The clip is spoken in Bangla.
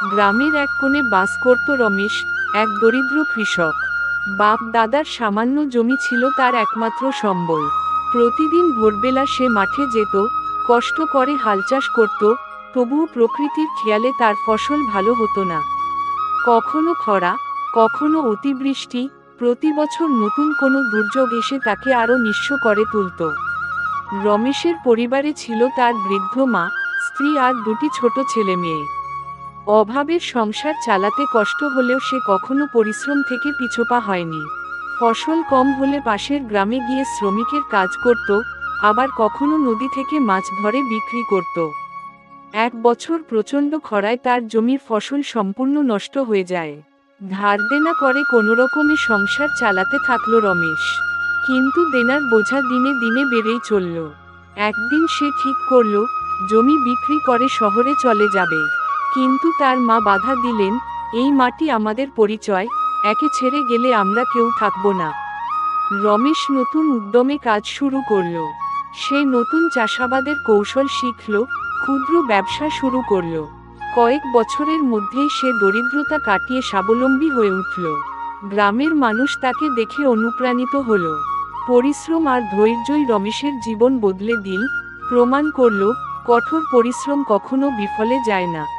গ্রামের এক কোণে বাস করত রমেশ, এক দরিদ্র কৃষক। বাপ দাদার সামান্য জমি ছিল তার একমাত্র সম্বল। প্রতিদিন ভোরবেলা সে মাঠে যেত, কষ্ট করে হাল চাষ করত, তবুও প্রকৃতির খেয়ালে তার ফসল ভালো হতো না। কখনো খরা, কখনো অতিবৃষ্টি, প্রতি বছর নতুন কোনো দুর্যোগ এসে তাকে আরও নিঃস্ব করে তুলত। রমেশের পরিবারে ছিল তার বৃদ্ধ মা, স্ত্রী আর দুটি ছোট ছেলে মেয়ে। অভাবের সংসার চালাতে কষ্ট হলেও সে কখনো পরিশ্রম থেকে পিছপা হয়নি। ফসল কম হলে পাশের গ্রামে গিয়ে শ্রমিকের কাজ করত, আবার কখনো নদী থেকে মাছ ধরে বিক্রি করত। এক বছর প্রচণ্ড খরায় তার জমির ফসল সম্পূর্ণ নষ্ট হয়ে যায়। ধার দেনা করে কোনোরকমে সংসার চালাতে থাকল রমেশ। কিন্তু দেনার বোঝা দিনে দিনে বেড়েই চলল। একদিন সে ঠিক করল, জমি বিক্রি করে শহরে চলে যাবে। কিন্তু তার মা বাধা দিলেন, এই মাটি আমাদের পরিচয়, একে ছেড়ে গেলে আমরা কেউ থাকব না। রমেশ নতুন উদ্যমে কাজ শুরু করল। সে নতুন চাষাবাদের কৌশল শিখল, ক্ষুদ্র ব্যবসা শুরু করল। কয়েক বছরের মধ্যেই সে দরিদ্রতা কাটিয়ে স্বাবলম্বী হয়ে উঠল। গ্রামের মানুষ তাকে দেখে অনুপ্রাণিত হল। পরিশ্রম আর ধৈর্যই রমেশের জীবন বদলে দিল, প্রমাণ করল, কঠোর পরিশ্রম কখনো বিফলে যায় না।